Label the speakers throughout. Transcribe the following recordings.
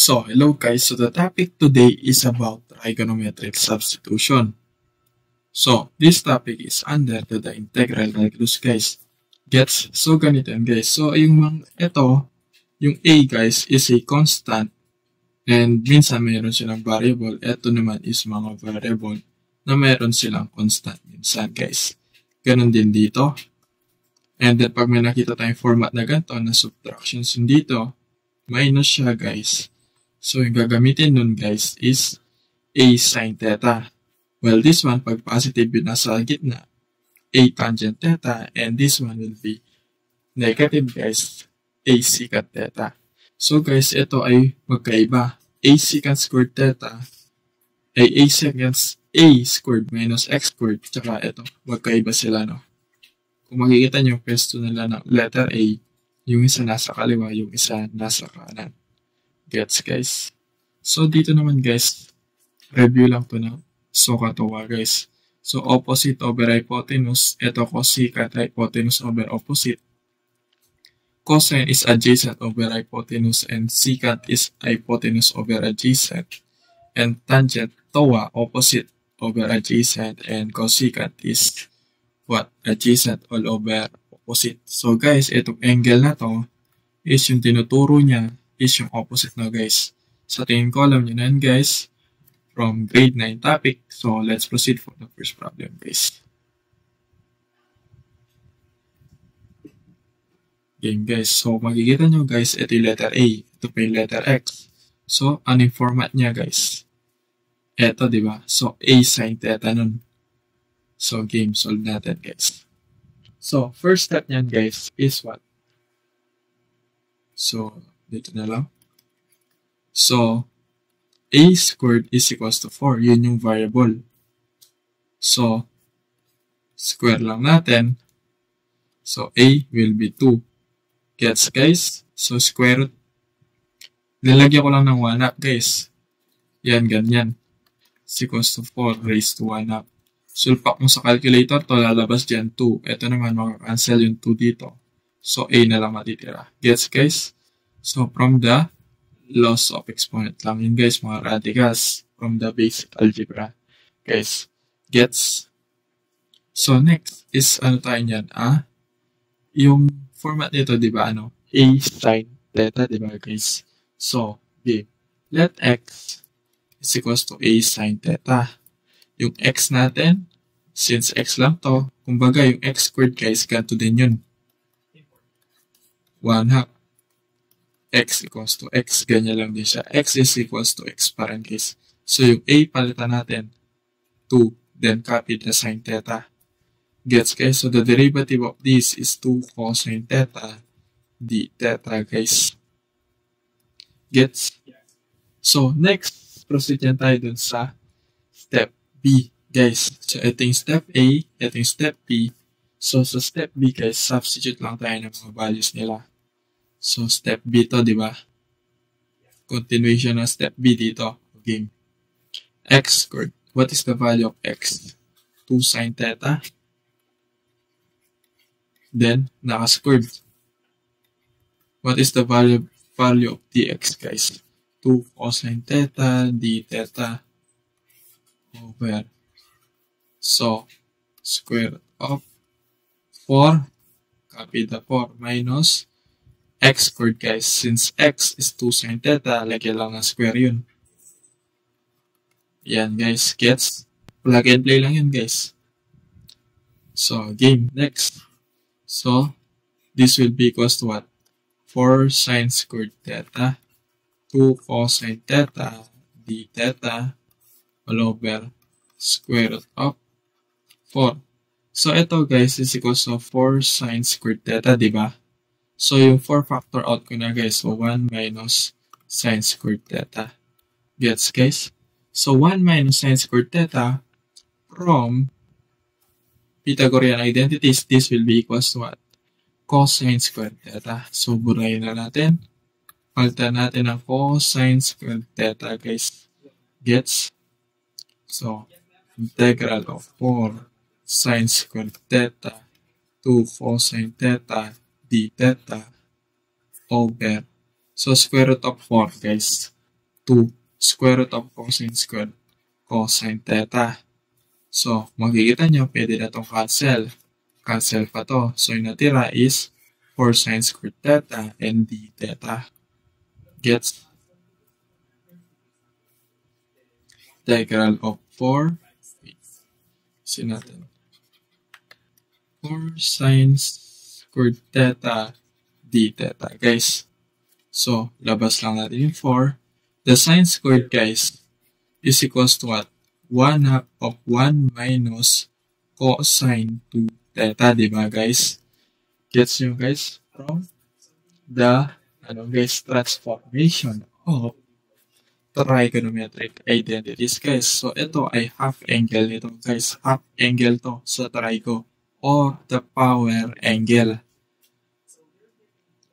Speaker 1: Hello guys. The topic today is about trigonometric substitution. This topic is under the integral calculus guys. Gets? So, ganito yan guys. Yung A guys is a constant and minsan mayroon silang variable. Ito naman is mga variable na mayroon silang constant minsan guys. Ganon din dito. And then pag may nakita tayong format na ganito na subtractions yun dito, minus siya guys. So, yung gagamitin nun guys is A sin theta. Well, this one, pag positive yun nasa gitna, A tangent theta, and this one will be negative guys, A secant theta. So guys, ito ay magkaiba. A secant squared theta ay A secant A squared minus X squared. Tsaka ito, magkaiba sila, no? Kung makikita nyo yung pwesto nila ng letter A, yung isa nasa kaliwa, yung isa nasa kanan. Gets guys? So dito naman guys, review lang to na SOHCAHTOA guys. So opposite over hypotenuse, ito cosecant hypotenuse over opposite. Cosine is adjacent over hypotenuse and secant is hypotenuse over adjacent. And tangent, TOA, opposite over adjacent, and cosecant is what? Adjacent all over opposite. So guys, itong angle na to is yung tinuturo niya is yung opposite na guys. Sa tingin ko alam nyo na yan guys from grade 9 topic. So let's proceed for the first problem guys. Game guys. So makikita nyo guys, ito yung letter A. Ito pa yung letter X. So ano yung format niya guys? Ito diba? So A sin theta nun. So game, solve natin guys. So first step niyan guys is what? So dito na lang. So, A squared is equals to 4. Yun yung variable. So, square lang natin. So, A will be 2. Gets guys? So, square root. Nilagyan ko lang ng 1 up guys. Yan, ganyan. Is equals to 4 raised to 1 up. Sulpak mo sa calculator to, lalabas dyan 2. Ito naman, makakancel yung 2 dito. So, A na lang matitira. Gets guys? So, from the loss of exponent lang yun guys, mga radicals from the basic algebra. Guys, gets? So, next is ano tayo nyan? Yung format nito, di ba, A sin theta, di ba guys? So, okay. Let x is equals to A sin theta. Yung x natin, since x lang to, kumbaga yung x squared guys, ganito din yun. 1/2. X equals to x, ganyan lang din siya. X is equals to x pa rin guys. So yung A palitan natin 2, then copy the sin theta. Gets guys? So the derivative of this is 2 cosine theta d theta guys. Gets? So next, proceed yan tayo dun sa step B guys. So ito yung step A, ito yung step B. So sa step B guys, substitute lang tayo ng mga values nila. So, step B to, di ba? Continuation ng step B dito. Game. X squared. What is the value of x? 2 sin theta. Then, naka-squared. What is the value of dx, guys? 2 cosine theta d theta over. So, square root of 4. Copy the 4 minus x squared guys. Since x is 2 sin theta, lagyan lang ng square yun. Yan guys, gets? Plug and play lang yun guys. So, game. Next. So, this will be equals to what? 4 sin squared theta, 2 cosine theta d theta all over square root of 4. So, ito guys is equals to 4 sin squared theta, diba? So, yung 4 factor out ko na guys. So, 1 minus sin squared theta. Gets guys? So, 1 minus sin squared theta from Pythagorean identities, this will be equals to what? Cosine squared theta. So, burahin na natin. Palitan natin ang cosine squared theta guys. Gets? So, integral of 4 sin squared theta 2 cosine theta d theta over. So, square root of 4, guys. 2 square root of cosine squared cosine theta. So, makikita nyo, pwede na itong cancel. Cancel pa to. So, yung natira is 4 sine squared theta and d theta. Gets? Integral of 4. See natin. 4 sine squared theta d theta, guys. So, labas lang natin yung 4. The sine squared, guys, is equals to what? 1/2 of 1 minus cosine 2 theta, diba, guys? Gets nyo, guys? From the, transformation of trigonometric identities, guys. So, ito ay half angle nito, guys. Half angle to sa trigo or the power angle.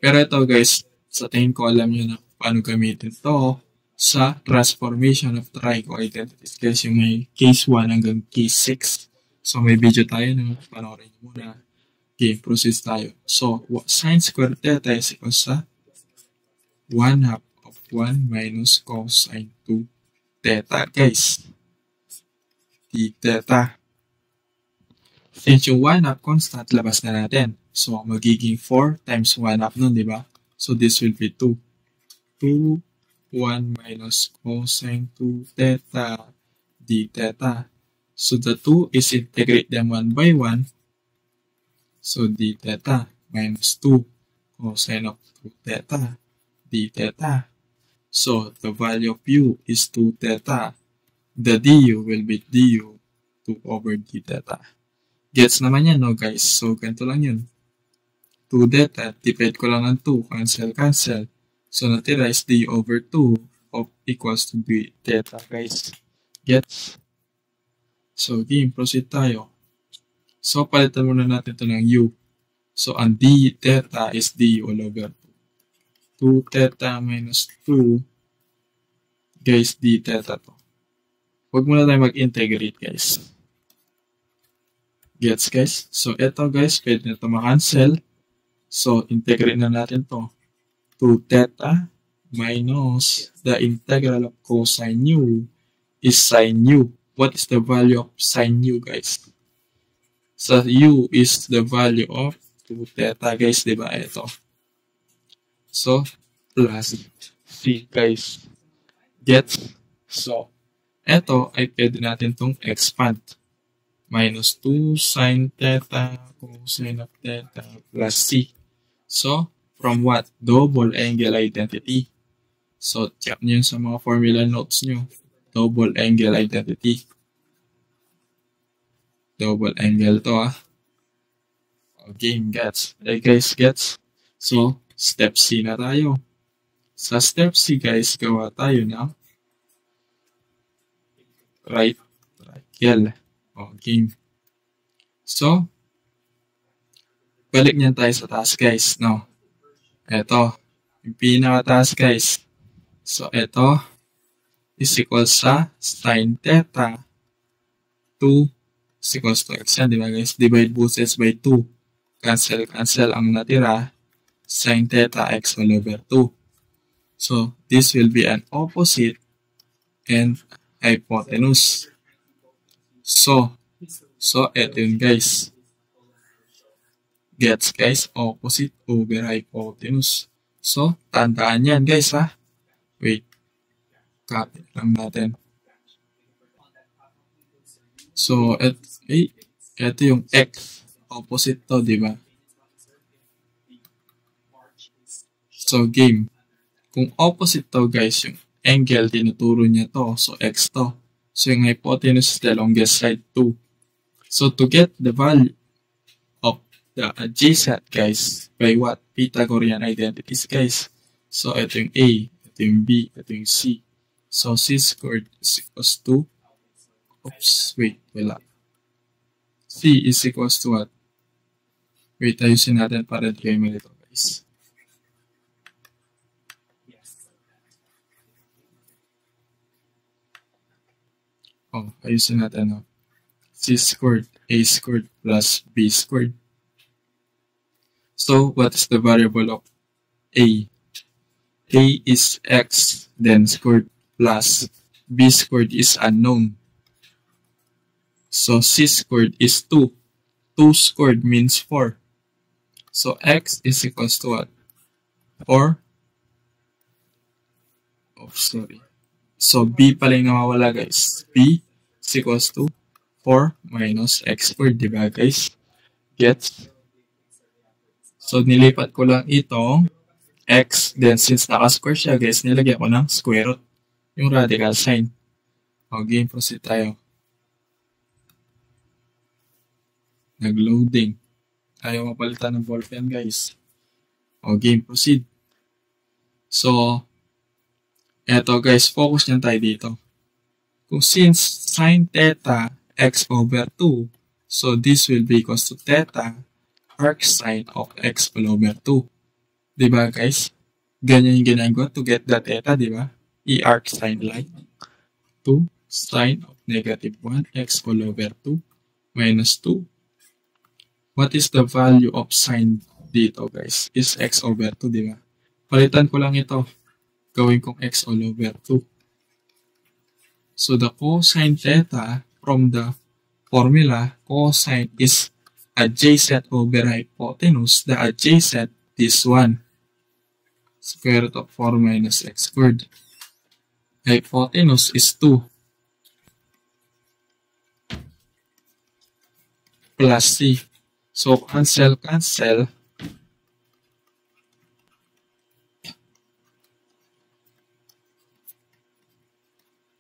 Speaker 1: Pero ito, guys, sa tingin ko alam nyo na paano gamitin to sa transformation of trigo identities. Guys, yung may case 1 hanggang case 6. So, may video tayo na panoorin nyo muna. Okay, proceed tayo. So, sine squared theta is equal sa 1/2 of 1 minus cosine 2 theta, guys. D theta. Since yung 1/2 constant, labas na natin. So, magiging 4 times 1/2 nun, di ba? So, this will be 2. 2, 1 minus cosine 2 theta d theta. So, the 2 is integrate them 1 by 1. So, d theta minus 2 cosine of 2 theta d theta. So, the value of u is 2 theta. The du will be du 2 over d theta. Gets naman yan, no, guys? So, ganito lang yun. 2 theta, divide ko lang ng 2, cancel. So, natira is d over 2 of equals to d theta, guys. Gets? So, game, proceed tayo. So, palitan muna natin ito ng u. So, ang d theta is d all over 2 theta minus 2, guys, d theta to. Huwag muna tayo mag-integrate, guys. Gets, guys? So, ito, guys, pwede na ito makancel. So, integrate na natin to. 2 theta minus the integral of cosine u is sine u. What is the value of sine u, guys? So, u is the value of 2 theta, guys, diba? Ito. So, plus c, guys. Gets? So, ito ay pwede natin itong expand. Minus 2 sine theta cosine of theta plus c. So, from what? Double angle identity. So, check nyo sa mga formula notes nyo. Double angle identity. Double angle to, Okay, gets. Hey, guys, gets. So, step C na tayo. Sa step C, guys, gawa tayo ng right triangle. Okay. So, balik niyan tayo sa taas, guys, no? Ito, yung pinakataas, guys. So, ito is equal sa sine theta 2 is equals to x yan, di ba, guys? Divide both sides by 2. Cancel ang natira, sine theta x all over 2. So, this will be an opposite and hypotenuse. So, ito yun, guys. Gets, guys? Opposite over hypotenuse. So, tandaan yan, guys, ha? Wait. Copy lang natin. So, ito yung x. Opposite to, di ba? So, game. Kung opposite to, guys, yung angle, tinuturo niya to. So, x to. So, yung hypotenuse is the longest side, 2. So, to get the value of the adjacent, guys, by what? Pythagorean identities, guys. So, ito yung A, ito yung B, ito yung C. So, C squared is equals to, wala. C is equals to what? Wait, ayusin natin para di kayo malito, guys. Ayusin natin, no? C squared, A squared plus B squared. So, what is the variable of A? A is x, then squared. plus b squared is unknown. So c squared is 2. 2 squared means 4. So x is equals to what? 4. Oh, sorry. So b pala yung nawawala guys. b is equals to 4 minus x squared, diba guys? Gets? So nilipat ko lang itong x. Then since naka-square siya guys, nilagyan ko ng square root. Yung radical sign. Okay, proceed tayo. Nag-loading. Ayaw mapalitan ng ballpen guys. Okay, proceed. So, eto guys, focus nyan tayo dito. Kung since sin theta x over 2, so this will be equals to theta arc sine of x all over 2. Diba guys? Ganyan yung ginagawa to get the theta, diba? I-arc sine line. 2 sine of negative 1 x all over 2 minus 2. What is the value of sine dito guys? Is x over 2, diba? Palitan ko lang ito. Gawin kong x all over 2. So the cosine theta from the formula, cosine is adjacent over hypotenuse. The adjacent is 1. Square root of 4 minus x squared. Hypotenuse is 2. Plus c. So cancel.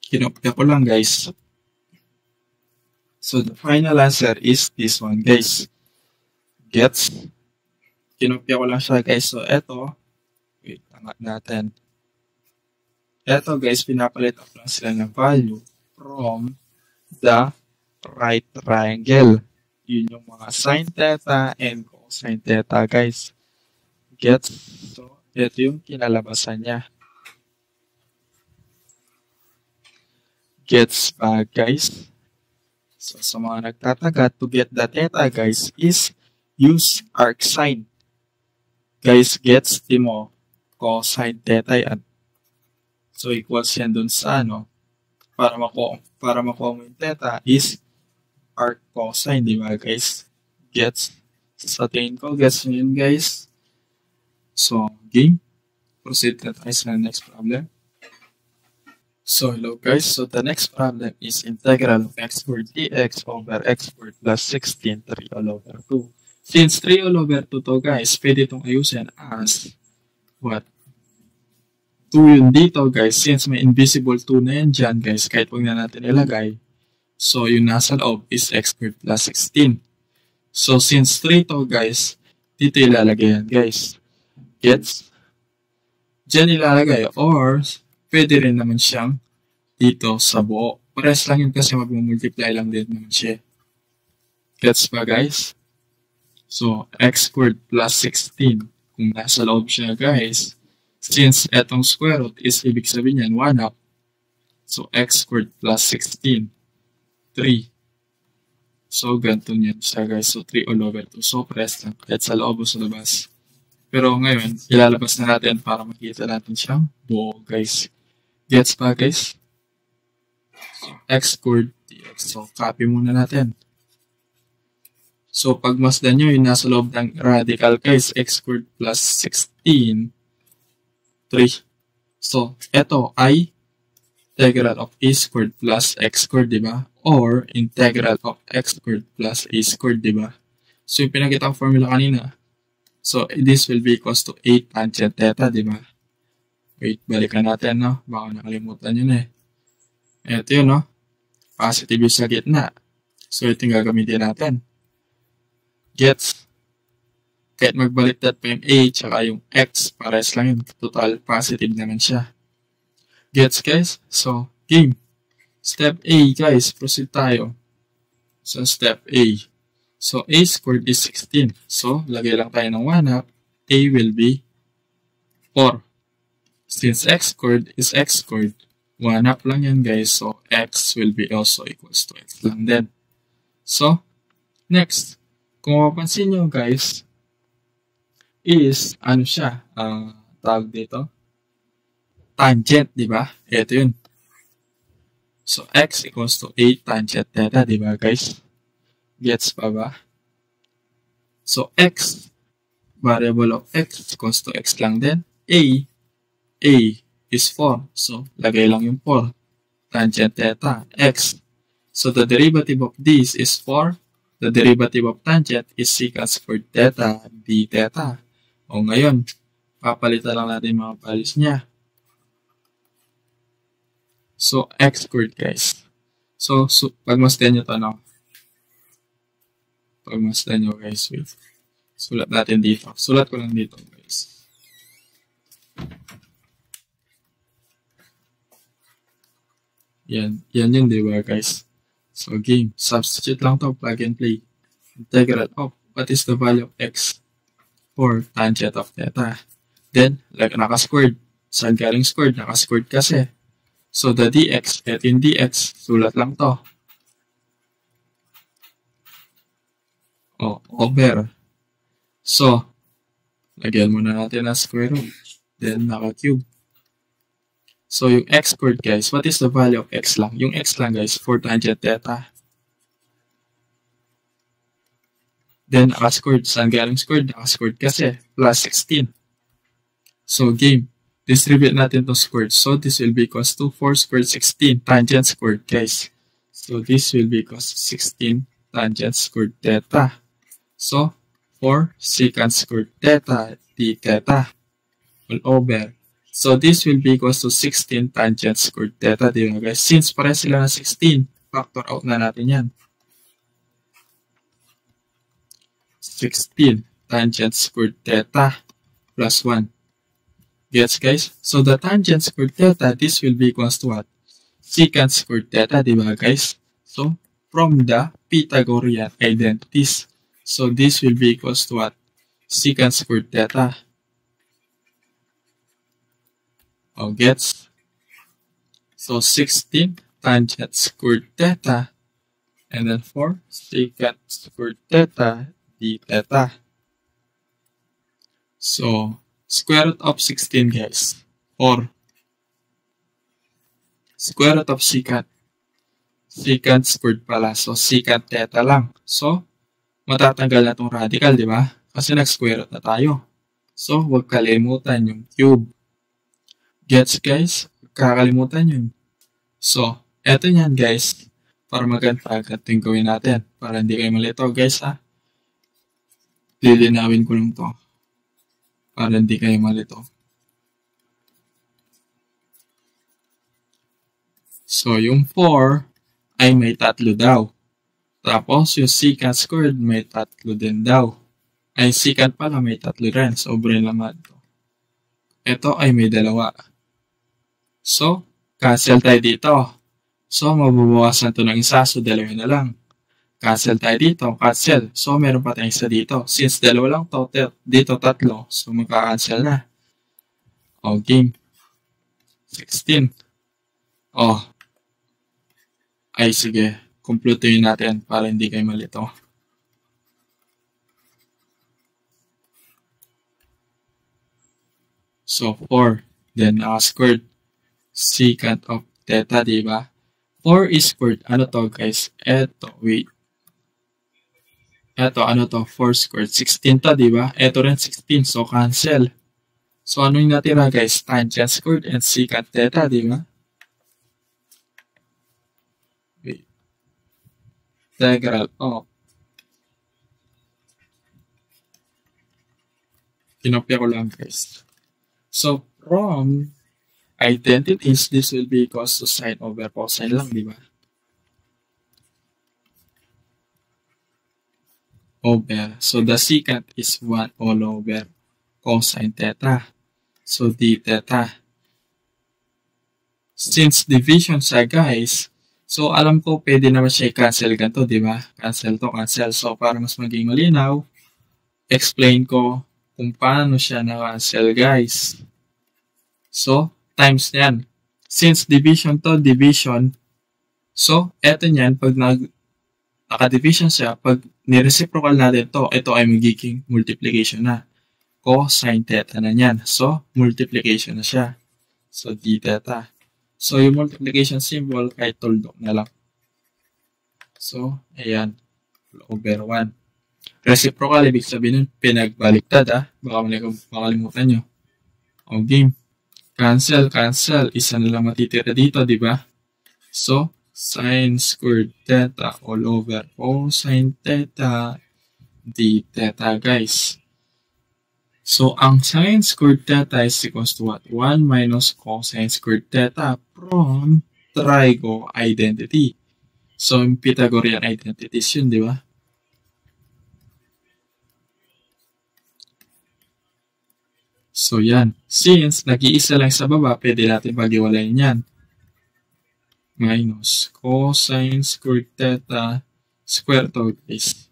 Speaker 1: Kinopya ko lang guys. So the final answer is this one guys. Gets? Kinopya ko lang siya guys. So eto, wait, angat natin. Eto guys, pinapalit up lang sila ng value from the right triangle. Yun yung mga sin theta and cosine theta guys. Gets? So eto yung kinalabasan niya. Gets ba guys? So sa mga nagtataga, to get the theta guys is use arc sine. Guys, gets? Di mo, cosine theta yan. So equals yan dun sa ano, para makuha mo yung theta is arc cosine, di ba guys? Gets? Sa tingin ko, gets nyo yun guys. So, game. Proceed na tayo sa next problem. So, hello guys. So, the next problem is integral of x squared dx over x squared plus 16 3 all over 2. Since 3 all over 2 to guys, pwede itong ayusin as what? 2 yun dito guys. Since may invisible 2 na yan dyan guys, kahit huwag na natin ilagay. So, yung nasa loob is x squared plus 16. So, since 3 to guys, dito ilalagay yan guys. Gets? Diyan ilalagay or pwede rin naman siyang dito sa buo. Pares lang yun kasi mag-multiply lang din naman siya. Gets ba guys? So, x squared plus 16. Kung nasa loob siya guys, since etong square root is ibig sabihin yan, 1 up. So, x squared plus 16. 3. So, ganito niyan siya guys. So, 3 all over 2. So, pares lang. Kahit sa loob o sa labas. Pero ngayon, ilalabas na natin para makita natin siyang buo guys. Gets ba guys? So, x squared dx. So, copy muna natin. So, pag masdan nyo, yung nasa loob ng radical guys, x squared plus 16, 3. So, ito ay integral of a squared plus x squared, diba? Or integral of x squared plus a squared, diba? So, yung pinakita ang formula kanina. So, this will be equals to 8 tangent theta, diba? Wait, balikan natin, no? Baka nakalimutan nyo na eh. Ito yun, no? Positive yung sa gitna. So, ito yung gagamitin natin. Gets? Kahit magbaliktad pa yung a tsaka yung x, pares lang yun. Total positive naman siya. Gets, guys? So, game. Step A, guys. Proceed tayo. So, step A. So, a squared is 16. So, lagay lang tayo ng 1 up. A will be 4. Since x squared is x squared, 1 up lang yan guys. So, x will be also equals to x lang din. So, next. Kung mapapansin nyo guys, is, ano siya, tawag dito? Tangent, di ba? Ito yun. So, x equals to a tangent theta, di ba guys? Gets pa ba? So, x, variable of x equals to x lang din. A is 4. So, lagay lang yung 4. Tangent theta, x. So, the derivative of this is 4. The derivative of tangent is secant squared theta d theta. O ngayon, papalitan lang natin mga values niya. So, x squared guys. So pagmasdan nyo to, no? Pagmasdan nyo guys, wait. Sulat natin dito. Sulat ko lang dito guys. Yan yun, diba guys? So, game. Substitute lang to, plug and play. Integral of, what is the value of x? 4 tangent of theta. Then, like naka-squared. Saan galing squared? Naka-squared kasi. So, the dx, at in dx, sulat lang to. Over. So, lagyan muna natin ang square root. Then, naka-cube. So, yung x squared, guys, what is the value of x lang? Yung x lang, guys, 4 tangent theta. Then, naka-squared. Saan galing squared? Naka-squared kasi. Plus 16. So, game. Distribute natin to squared. So, this will be equals to 4 squared 16 tangent squared, guys. So, this will be equals to 16 tangent squared theta. So, 4 secant squared theta d theta all over. So, this will be equals to 16 tangent squared theta, di ba guys? Since pare sila na 16, factor out na natin yan. 16 tangent squared theta plus 1. Gets guys? So, the tangent squared theta, this will be equals to what? Secant squared theta, di ba guys? So, from the Pythagorean identities. So, this will be equals to what? Secant squared theta. Gets? So, 16 tangent squared theta. And then 4 secant squared theta d theta. So, square root of 16 guys. Or square root of secant. Secant squared pala. So, secant theta lang. So, matatanggal na itong radical, di ba? Kasi nag-square root na tayo. So, huwag kalimutan yung cube. Gets guys? Kakalimutan yun. So, eto nyan guys. Para maganda agad yung gawin natin. Para hindi kayo malito guys ha. Lilinawin ko lang to. Para hindi kayo malito. So, yung 4 ay may 3 daw. Tapos, yung secant squared may 3 din daw. Ay, secant pala may 3 rin. Sobrang laman to. Ito ay may 2. So, cancel tayo dito. So, mababawasan to ng isa. So, 2 na lang. Cancel tayo dito. Cancel. So, meron pa tayong isa dito. Since 2 lang to, dito 3. So, magka-cancel na. Game. 16. Ay, sige. Kumplutuin natin para hindi kayo malito. So, 4. Then, squared secant of theta, diba? 4 is squared. Ano to, guys? Eto, wait. Eto, ano to? 4 squared. 16 to, diba? Eto rin 16. So, cancel. So, ano yung natira, guys? Tangent squared and secant theta, diba? Wait. Integral of. Kinopya ko lang, guys. So, from identities, this will be equals to sine over cosine lang, diba? Over. So, the secant is 1 all over cosine theta. So, d theta. Since division siya, guys, so alam ko pwede naman siya i-cancel ganito, diba? Cancel to, cancel. So, para mas maging malinaw, explain ko kung paano siya na-cancel, guys. So, times yan. Since division to, division, so, eto nyan, pag naka-division siya, pag ni-reciprocal natin to, ito ay magiging multiplication na. Cosine theta na yan. So, multiplication na siya. So, d theta. So, yung multiplication symbol, kahit tuldok na lang. So, ayan. Over 1. Reciprocal, ibig sabihin nun, pinagbaliktad Baka makalimutan nyo. O, game. Cancel. Isa na lang matitira dito, di ba? So, sine squared theta all over cosine theta d theta, guys. So, ang sine squared theta is equals to what? 1 minus cosine squared theta from trigo identity. So, yung Pythagorean identities yun, di ba? So, yan. Since nag-iisa lang sa baba, pwede natin pag-iwalayin yan. Minus cosine squared theta square to, guys.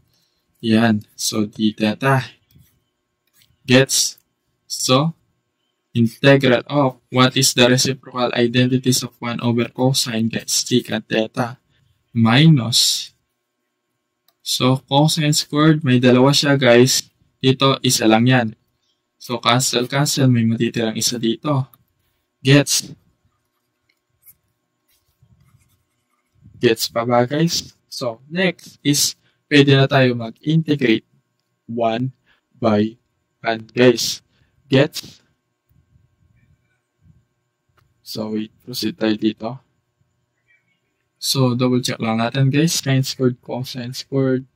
Speaker 1: Yan. So, d theta. Gets? So, integral of what is the reciprocal identities of 1 over cosine, guys? Secant theta. Minus. So, cosine squared, may dalawa siya, guys. Dito, isa lang yan. So, cancel. May matitirang isa dito. Gets? Gets pa ba, guys? So, next is, pwede na tayo mag-integrate 1 by 1, guys. Gets? So, wait. Proceed tayo dito. So, double check lang natin, guys. Sine squared, cosine squared.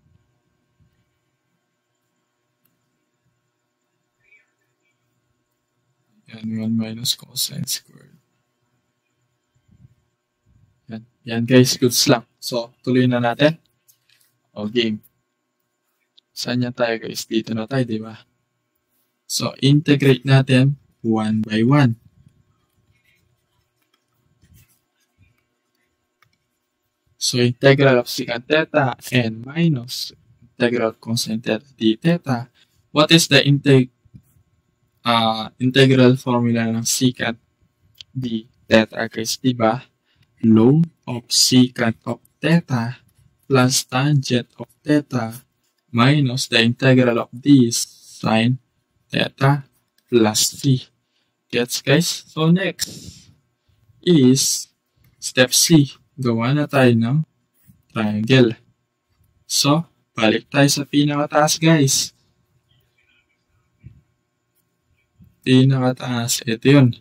Speaker 1: Yan, 1 minus cosine squared. Yan, guys. Goods lang. So, tuloy na natin. O, game. Saan yan tayo, guys? Dito na tayo, di ba? So, integrate natin 1 by 1. So, integral of secant theta and minus integral of cosine theta d theta. What is the integral formula ng secant d theta, guys? Diba? Log of secant of theta plus tangent of theta minus the integral of this sine theta plus c. Gets, guys? So, next is step C. Gawa na tayo ng triangle. So, balik tayo sa pinakataas, guys. Pinakataas. Ito yun.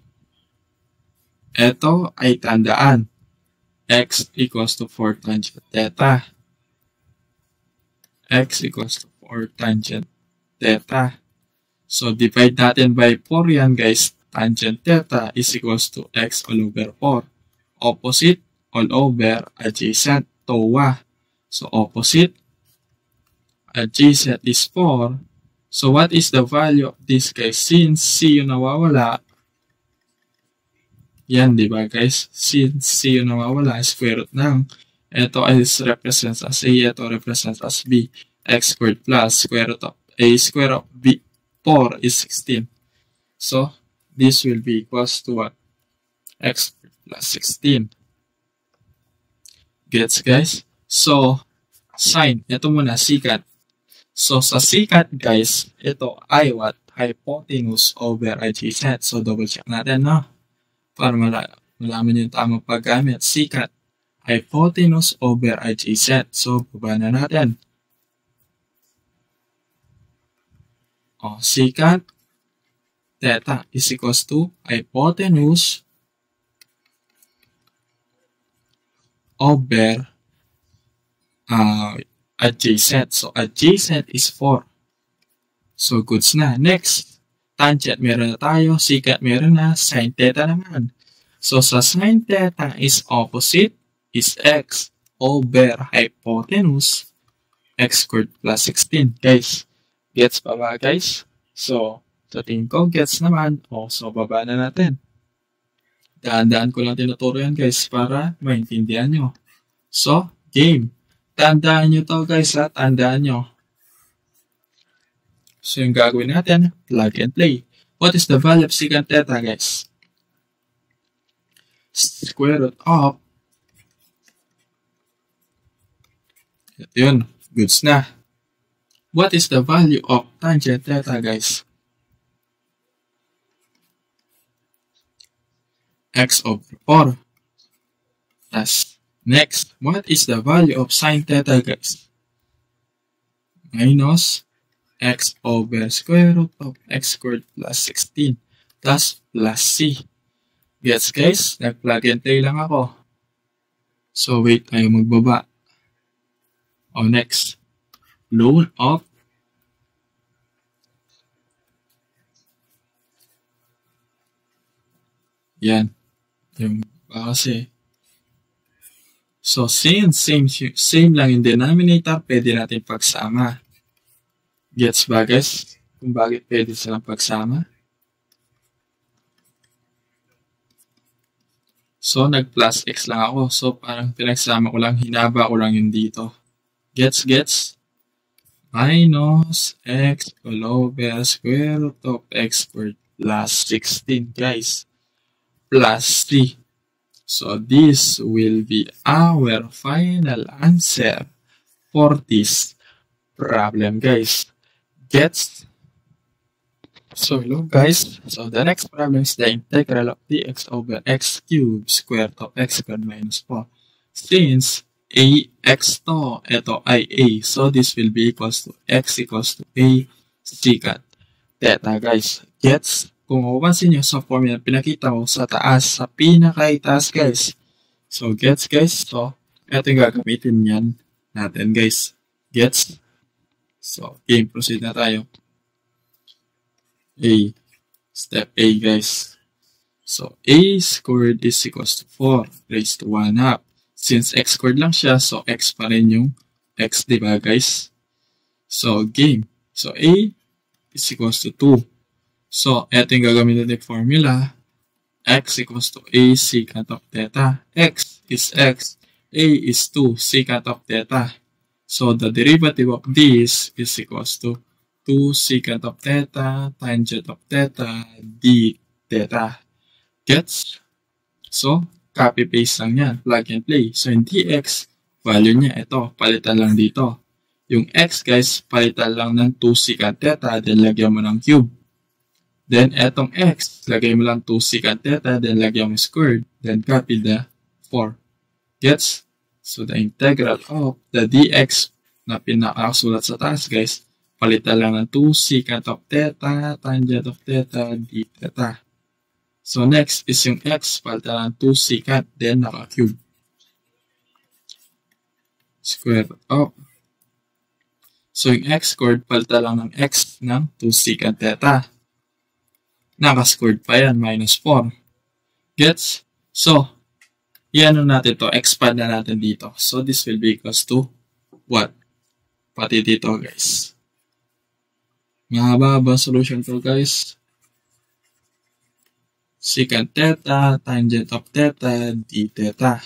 Speaker 1: Ito ay tandaan. X equals to 4 tangent theta. X equals to 4 tangent theta. So, divide natin by 4 yan, guys. Tangent theta is equals to x all over 4. Opposite all over adjacent, TOA. So, opposite, adjacent is 4. So, what is the value of this, guys? Since C yung nawawala, yan, di ba, guys? Since C yung nawawala, square root ng, ito is represents as A, ito represents as B. X squared plus square root of A square of B, 4 is 16. So, this will be equals to what? X squared plus 16. Gets, guys? So, sine. Ito muna, secant. So, sa secant, guys, ito ay what? Hypotenuse over adjacent. So, double check natin, no? Para malaman yung tamang paggamit. Secant. Hypotenuse over adjacent. So, baba na natin. O, secant theta is equals to hypotenuse over adjacent. So, adjacent is 4. So, goods na. Next, tangent meron na tayo. Secant meron na. Sin theta naman. So, sa sin theta is opposite is x over hypotenuse x squared plus 16. Guys, gets pa ba, guys? So, sa tingin ko, gets naman. O, so, baba na natin. Daan-daan ko lang tinuturo yan, guys, para maintindihan nyo. So, game. Tandaan nyo to, guys, ha? Tandaan nyo. So, yung gagawin natin, plug and play. What is the value of secant theta, guys? Square root of. Ito yun. Goods na. What is the value of tangent theta, guys? X over 4. Yes. Next, what is the value of sine theta, guys? Minus x over square root of x squared plus 16 plus c. Gets, guys? Nag-plug and play lang ako. So, wait tayo magbaba. O, next. Loan of yan. Yung kasi. So, since same lang yung denominator, pwede natin pagsama. Gets ba, guys? Kung bakit pwede silang pagsama? So, nag-plus x lang ako. So, parang pinagsama ko lang, hinaba ko lang yung dito. Gets? Minus x all over square root of x squared plus 16, guys. Plus c. So, this will be our final answer for this problem, guys. Gets? So, hello guys. So, the next problem is the integral of dx over x cubed squared of x squared minus 4. Since x to, ito ay a. So, this will be equals to x equals to a secant theta, guys. Gets? Kung mapapansin nyo sa formula pinakita ko sa taas, sa pinakaitaas, guys. So, gets, guys? So, ito yung gagamitin yan natin, guys. Gets? So, game, proceed na tayo. Step A, guys. So, a squared is equals to 4 raised to 1 half. Since x squared lang siya, so x pa rin yung x, diba, guys? So, game. So, a is equals to 2. So, eto yung gagamitin natin formula. X equals to a secant of theta. X is x. A is 2 secant of theta. So, the derivative of this is equals to 2 secant of theta tangent of theta d theta. Gets? So, copy-paste lang yan. Plug and play. So, yung dx, value niya, ito, palitan lang dito. Yung x, guys, palitan lang ng 2 secant theta, then lagyan mo ng cube. Then, etong x, lagay mo lang 2 secant theta, then lagyan mo squared, then copy the 4. Gets? So, the integral of the dx na pinakasulat sa taas, guys, palitan lang ng 2 secant of theta, tangent of theta, d theta. So, next is yung x, palitan lang 2 secant, then naka-cube. Square of. So, yung x squared, palitan lang ng x ng 2 secant theta. Naka-squared pa yan, minus 4. Gets? So, yan natin to, expand na natin dito. So, this will be equals to what? Pati dito, guys. Mahaba solution to, guys. Secant theta, tangent of theta, d theta.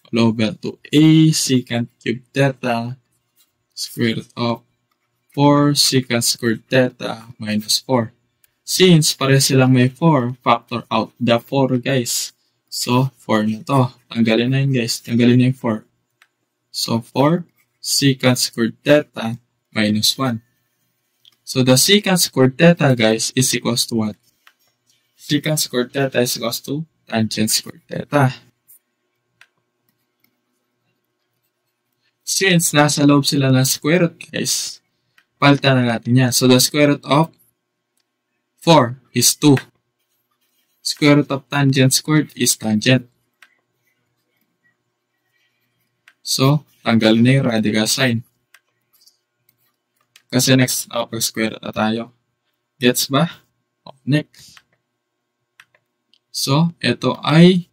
Speaker 1: All over to a secant cube theta, square root of 4 secant squared theta minus 4. Since pare silang may 4, factor out the 4, guys. So, 4 na to. Tanggalin na yun, guys. Tanggalin na yung 4. So, 4 secant squared theta minus 1. So, the secant squared theta, guys, is equals to what? Secant squared theta is equals to tangent squared theta. Since nasa loob sila ng square root, guys, palitan na natin yan. So, the square root of 4 is 2. Square root of tangent squared is tangent. So, tanggalin na yung radical sign. Kasi next, upper square root na tayo. Gets ba? Next. So, ito ay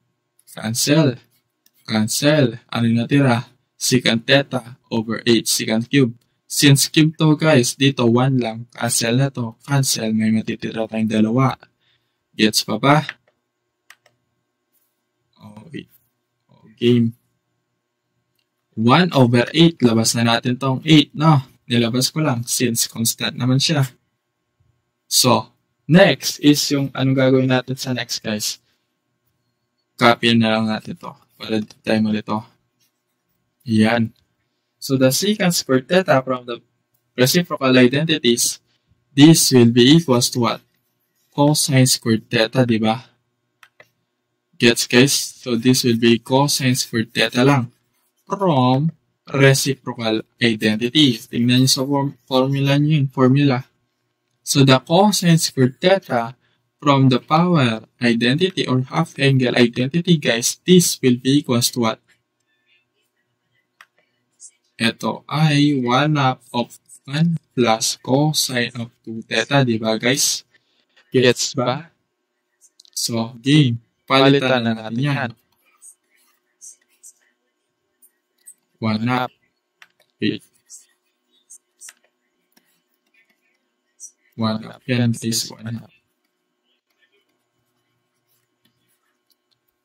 Speaker 1: cancel. Cancel. Ano yung natira? Secant theta over 8 secant cube. Since cube to, guys, dito 1 lang. Cancel na to. Cancel. May matitira tayong dalawa. Gets pa ba? Okay. Game. 1 over 8. Labas na natin tong 8, no? Nilabas ko lang since constant naman siya. So, next is yung anong gagawin natin sa next, guys. Copy na lang natin to para di tayo malito. Yan. So, the secant squared theta from the reciprocal identities, this will be equals to what? Cosine squared theta, di ba? Gets guys? So this will be cosine squared theta lang from reciprocal identity. Tingnan nyo sa formula nyo yun. Formula. So the cosine squared theta from the power identity or half angle identity guys, this will be equals to what? Ito ay 1/2 of 1 plus cosine of 2 theta, di ba guys? Gets ba? So, game. Palitan na natin yan. 1/2. Okay. 1/2. Yan is 1/2.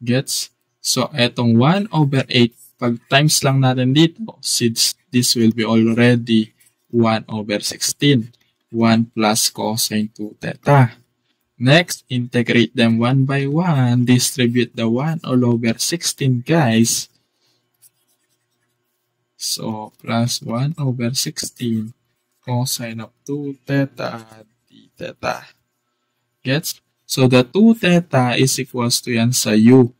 Speaker 1: Gets? So, etong 1/8, pag times lang natin dito, since this will be already 1/16. 1 plus cosine 2 theta. Next, integrate them 1 by 1. Distribute the 1/16, guys. So, plus 1/16 cosine of 2 theta d theta. Gets? So, the 2 theta is equals to yan sa u.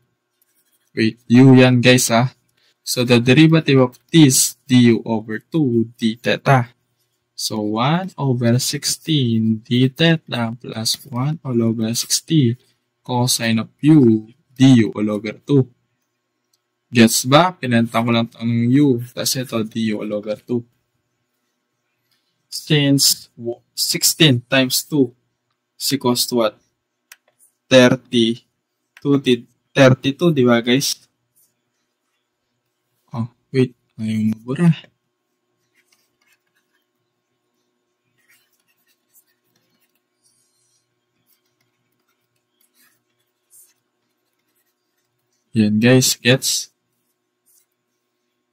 Speaker 1: Wait, u yan guys ha. So, the derivative of this du over 2 d theta. So, 1/16 d theta plus 1/16 cosine of u du all over 2. Gets ba? Pinenta ko lang ang u. Tapos ito, du all over 2. Since 16 times 2 is equals to what? 32, di ba guys? Oh, wait. Ayaw mabura. Yan guys, gets?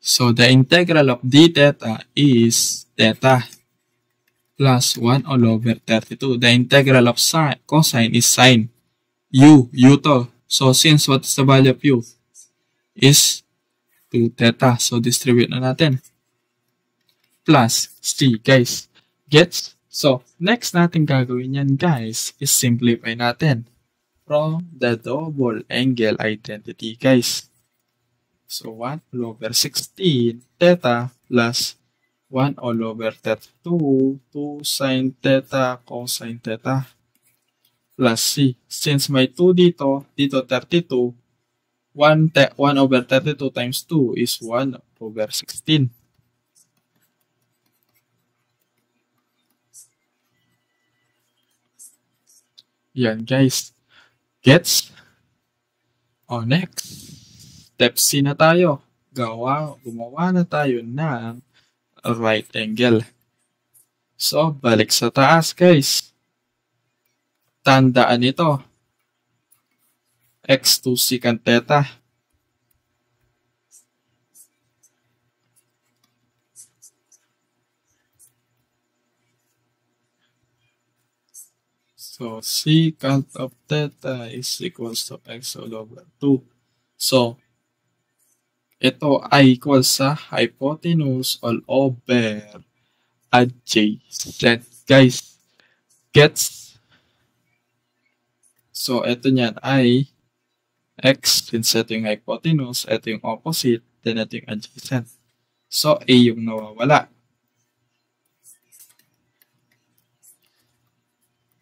Speaker 1: So, the integral of d theta is theta plus 1/32. The integral of cosine is sine. U to. So, since what is the value of u? Is 2 theta. So, distribute na natin. Plus c, guys. Gets? So, next natin gagawin yan, guys, is simplify natin from the double angle identity, guys. So, 1/16 theta plus 1/32 2 sine theta cosine theta plus c. Since may 2 dito 32, 1/32 times 2 is 1/16. Yan guys. Gets? Oh, next. Step C na tayo. Gumawa na tayo ng right angle. So, balik sa taas guys. Tandaan ito. X2 secant theta. So, secant of theta is equals to x all over 2. So, ito ay equals sa hypotenuse all over adjacent. Guys, gets? So, ito niyan ay x, since ito yung hypotenuse, ito yung opposite, then ito yung adjacent. So, A yung nawawala.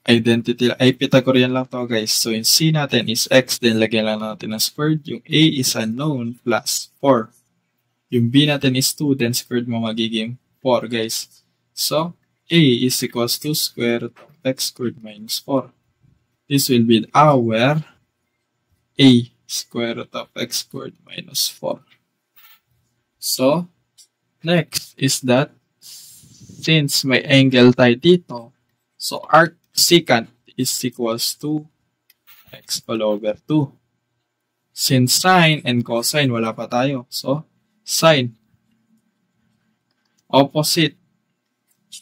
Speaker 1: Identity ay Pythagorean lang to guys. So, yung C natin is x, then lagyan lang natin ng squared. Yung A is unknown plus 4. Yung B natin is 2, then squared mo magiging 4 guys. So, A is equals to square root of x squared minus 4. This will be our A square root of x squared minus 4. So, next is that since may angle tayo dito, so arc secant is equals to x all over 2. Since sine and cosine, wala pa tayo. So, sine opposite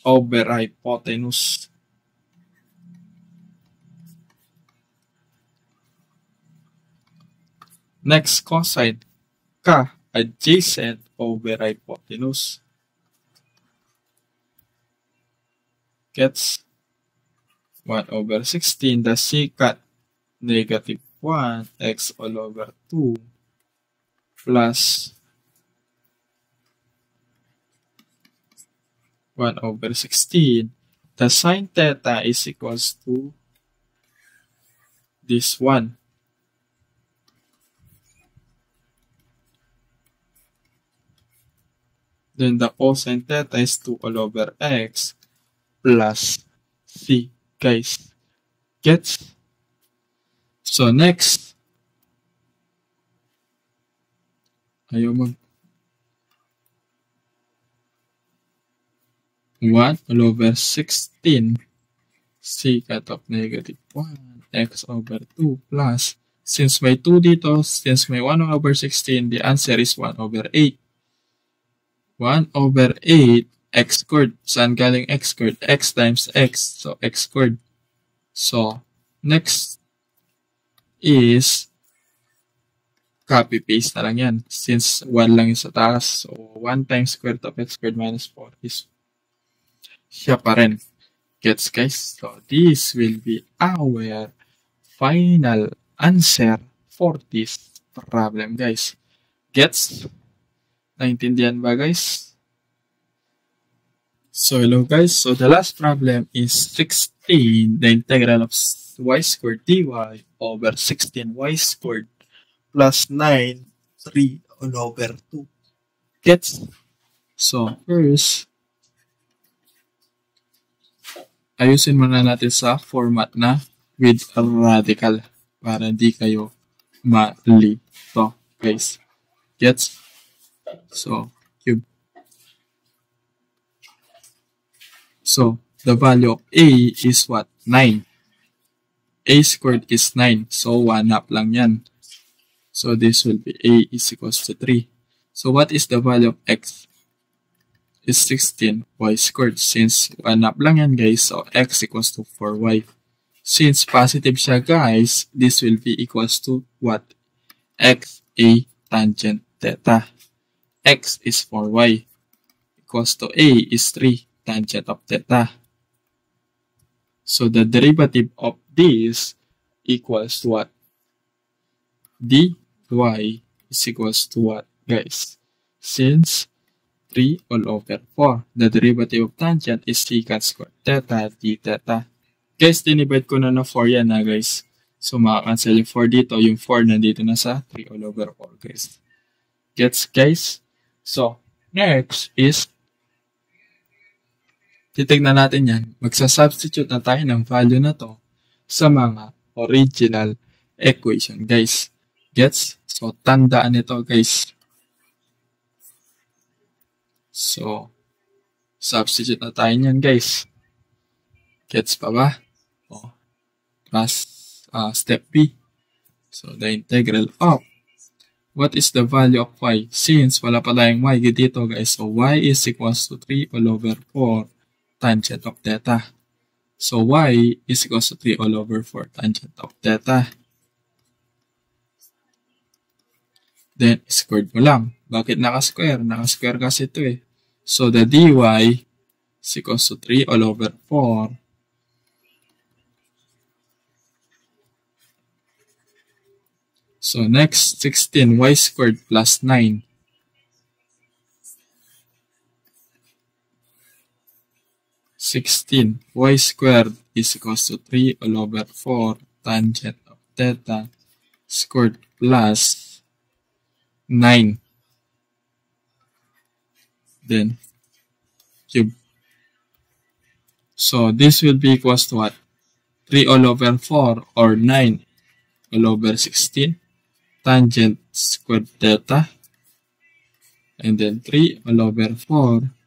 Speaker 1: over hypotenuse. Next, cosine ka adjacent over hypotenuse. Gets? 1/16, the secant negative 1 x all over 2 plus 1 over 16. The sine theta is equals to this one. Then the cosine theta is 2 all over x plus c. Guys, gets? So next, ayaw mag 1 all over 16 secant of negative 1 x over 2 plus, since may 2 dito, since may 1 over 16, the answer is 1 over 8. 1 over 8 x squared. Saan galing x squared? X times x. So, x squared. So, next is copy-paste na lang yan. Since 1 lang yung sa taas. So, 1 times square root of x squared minus 4 is siya pa rin. Gets, guys? So, this will be our final answer for this problem, guys. Gets? Naintindihan ba, guys? So, hello, guys. So, the last problem is 16, the integral of y squared dy over 16y squared plus 9, 3 all over 2. Gets? So, first, ayusin muna natin sa format na with a radical para hindi kayo malito, guys. Gets? So, cube. So, the value of a is what? 9. A squared is 9. So, 1 up lang yan. So, this will be a is equals to 3. So, what is the value of x? Is 16 y squared. Since 1 up lang yan, guys, so x equals to 4y. Since positive siya, guys, this will be equals to what? X a tangent theta. X is 4y equals to a is 3 tangent of theta. So the derivative of this equals to what? dy is equals to what, guys? Since 3 all over 4, the derivative of tangent is secant squared theta d theta. Guys, dinivide ko na 4 yan na, guys. So makakancel yung 4 dito, yung 4 nandito na sa 3 all over 4, guys. Gets, guys? So, next is, titignan natin yan. Magsasubstitute na tayo ng value na to sa mga original equation, guys. Gets? So, tandaan ito, guys. So, substitute na tayo niyan, guys. Gets pa ba? O, plus step B. So, the integral of what is the value of y? Since wala pa tayong y dito, guys. So, y is equals to 3 all over 4 tangent of theta. So, y is equals to 3 all over 4 tangent of theta. Then, squared mo lang. Bakit naka-square? Naka-square kasi ito eh. So, the dy is equals to 3 all over 4. So, next, 16y squared plus 9. 16y squared is equals to 3 all over 4 tangent of theta squared plus 9. Then, cube. So, this will be equals to what? 3 all over 4 or 9 all over 16 tangent squared theta. And then 3 all over 4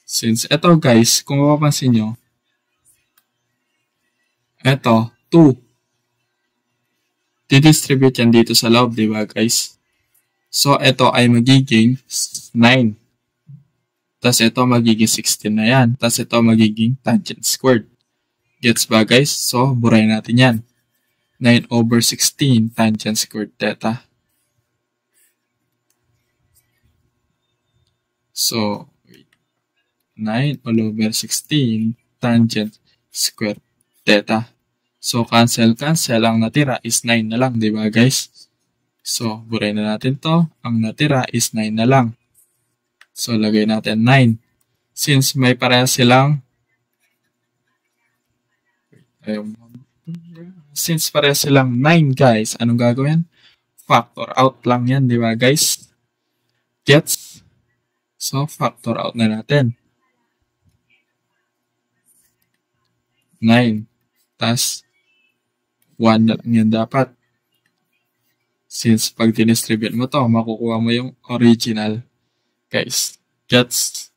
Speaker 1: since ito, guys, kung mapapansin nyo, ito, 2. Didistribute yan dito sa loob, di ba, guys? So, ito ay magiging 9. Tapos ito magiging 16 na yan. Tapos ito magiging tangent squared. Gets ba, guys? So, burayin natin yan. 9 over 16 tangent squared theta. So, 9 all over 16 tangent square theta. So, cancel. Ang natira is 9 na lang, di ba guys? So, burayin na natin to. Ang natira is 9 na lang. So, lagay natin 9. Since may pareha silang Since pareha silang 9 guys, anong gagawin? Factor out lang yan, di ba guys? Gets? So, factor out na natin. 9. Tas, 1 na lang yan dapat. Since pag dinistribute mo to, makukuha mo yung original. Guys, gets?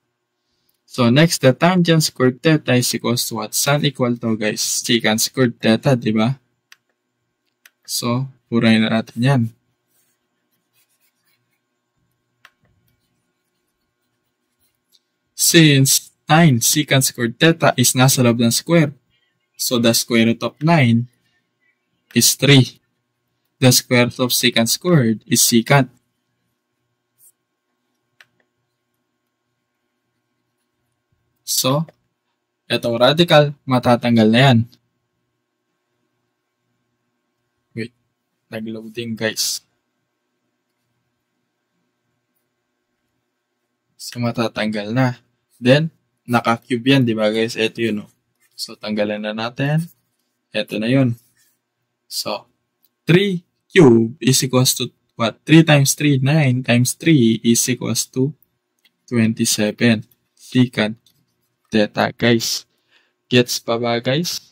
Speaker 1: So, next, the tangent squared theta is equals to what? Saan equal to, guys? Secant squared theta, di ba? So, purahin na natin yan. Since 9 secant squared theta is nasa loob ng square, so the square root of 9 is 3. The square root of secant squared is secant. So, itong radical, matatanggal na yan. Wait, nag-loading guys. So, matatanggal na. Then, naka-cube yan, di ba guys? Ito yun. So, tanggalan na natin. Ito na yun. So, 3 cube is equals to what? 3 times 3, 9 times 3 is equals to 27 secant theta, guys. Gets pa ba, guys?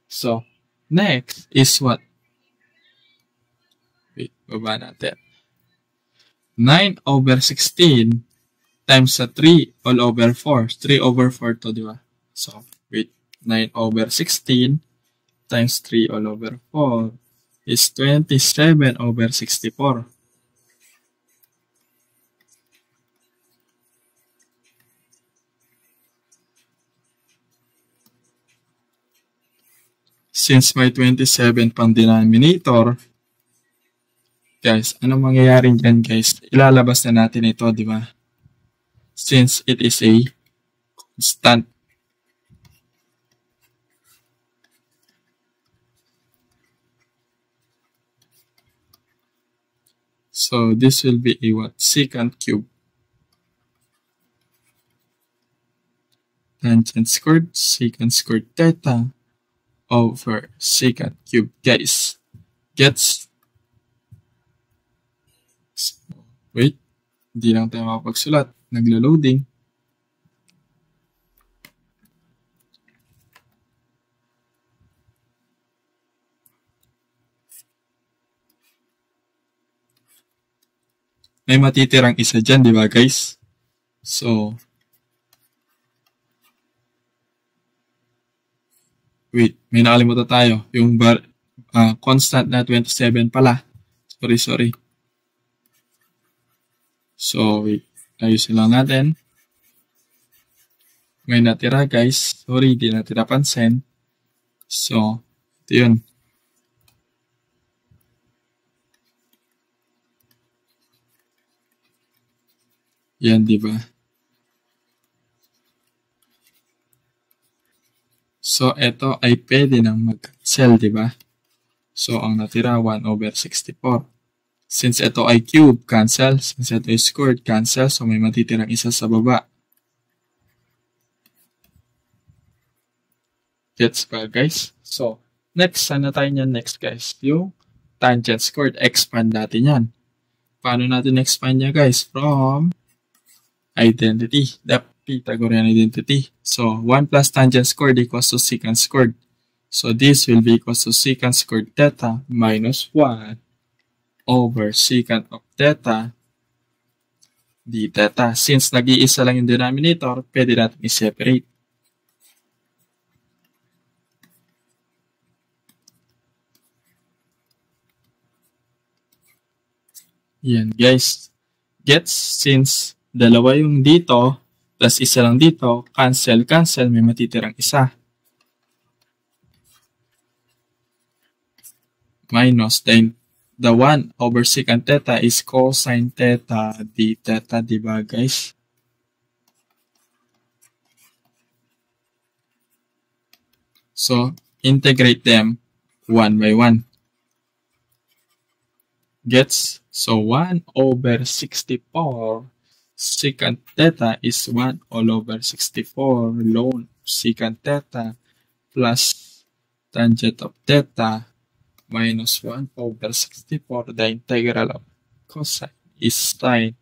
Speaker 1: So, next is what? Wait, baba natin. 9 over 16 times sa 3 all over 4. 3 over 4 to, di ba? So, wait. 9 over 16 times 3 all over 4 is 27 over 64. Since may 27 pang denominator, guys, anong mangyayari dyan, guys? Ilalabas na natin ito, di ba? Since it is a constant. So, this will be a what? Secant cube. Tangent squared, secant squared theta over secant cube, guys. Gets? So, wait. Hindi lang tayo makapagsulat. Naglo-loading. May matitirang isa dyan, di ba guys? So, wait, may nakalimutan tayo. Yung constant na 27 pala. Sorry. So, wait. Ayusin lang natin. May natira, guys. Sorry, di natira pansin. So, ito yun. Yan, di ba? So, ito ay pwede nang mag-cancel, di ba? So, ang natira, 1 over 64. Since ito ay cube, cancel. Since ito ay squared, cancel. So, may matitirang isa sa baba. Gets ba, guys? So, next, sana tayo niyan next, guys? Yung tangent squared, expand natin yan. Paano natin expand niya, guys? From identity, the Pythagorean identity. So, 1 plus tangent squared equals to secant squared. So, this will be equals to secant squared theta minus 1 over secant of theta d theta. Since nag-iisa lang yung denominator, pwede natin i-separate. Yan, guys. Gets? Since dalawa yung dito, plus isa lang dito, cancel, may matitirang isa. Minus, then the 1 over secant theta is cosine theta d theta, diba guys? So, integrate them one by one. Gets? So, 1 over 64 secant theta is 1 all over 64 ln secant theta plus tangent of theta minus 1 over 64. The integral of cosine is sine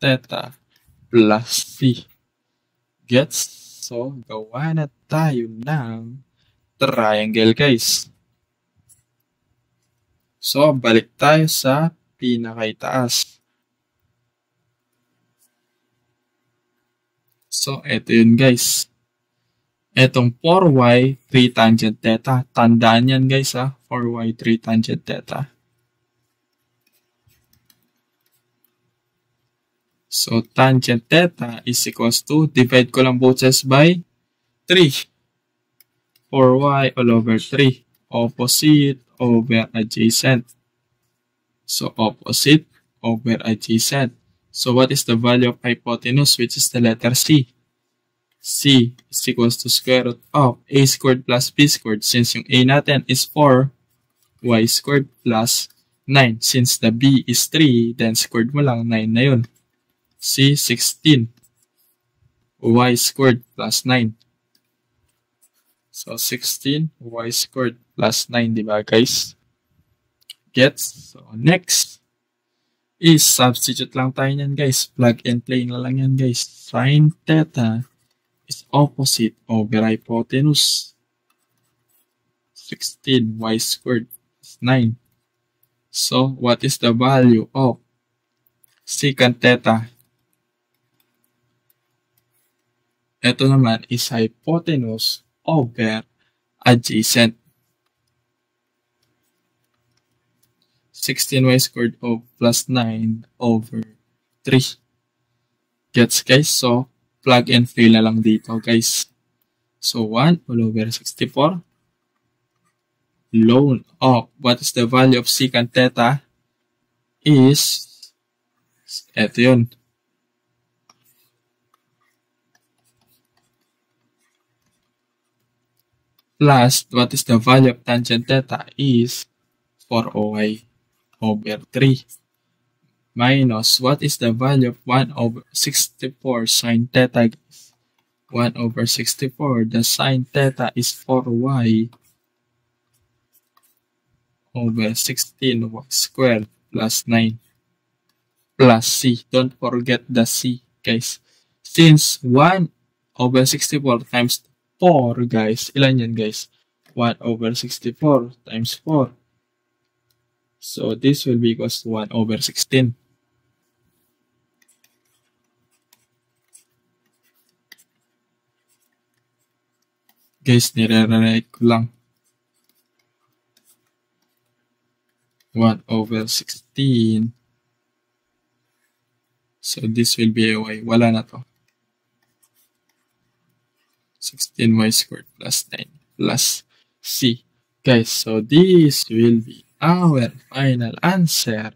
Speaker 1: theta plus c. Gets? So, gawa na tayo ng triangle, guys. So, balik tayo sa pinakaitaas. So, eto yun, guys. Etong 4y, 3 tangent theta. Tandaan yan, guys, ha? 4y, 3 tangent theta. So, tangent theta is equals to, divide ko lang both sides by 3. 4y all over 3. Opposite over adjacent. So, opposite over adjacent. So, what is the value of hypotenuse, which is the letter C? C is equals to square root of a squared plus b squared. Since yung a natin is 4, y squared plus 9. Since the b is 3, then squared mo lang, 9 na yun. C, 16. Y squared plus 9. So, 16 y squared plus 9, diba, guys? Gets? So, next is substitute lang tayo nyan, guys. Plug and play na lang yan, guys. Sin theta is opposite over hypotenuse. 16 y squared plus 9. So, what is the value of secant theta? Ito naman is hypotenuse over adjacent. 16y squared of plus 9 over 3. Gets, guys? So, plug and play na lang dito, guys. So, 1 all over 64 ln of, what is the value of secant theta? Is, eto yun. Plus, what is the value of tangent theta? Is 4y over 3. Minus, what is the value of 1 over 64 sine theta, guys? 1 over 64, the sine theta is 4y over 16y squared plus 9 plus c. Don't forget the c, guys. Since 1 over 64 times 4, guys, ilan yan, guys? 1 over 64 times 4. So, this will be equals to 1 over 16. Guys, nire-write ko lang. 1 over 16. So, this will be a y. Wala na to. 16y squared plus 9 plus c. Guys, so this will be our final answer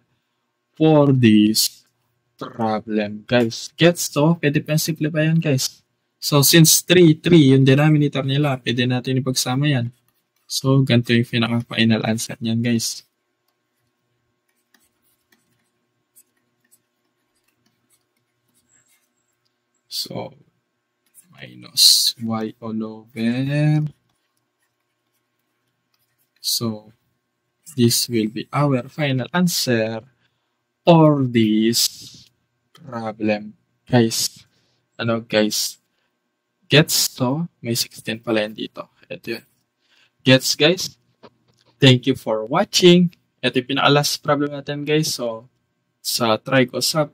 Speaker 1: for this problem, guys. Gets to? Pwede pa simplify yan, guys. So, since 3, yung denominator nila, pwede natin ipagsama yan. So, ganito yung pinaka-final answer niyan, guys. So, minus y all over. So, this will be our final answer for this problem, guys. Ano, guys? Gets to? May 16 pala yan dito. Ito yun. Gets, guys? Thank you for watching. Ito yung pinaka-last problem natin, guys. So, sa try ko sub.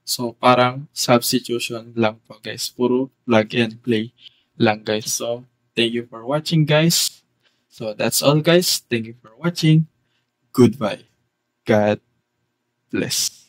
Speaker 1: So, parang substitution lang po, guys. Puro plug and play lang, guys. So, thank you for watching, guys. So, that's all, guys. Thank you for watching. Goodbye. God bless.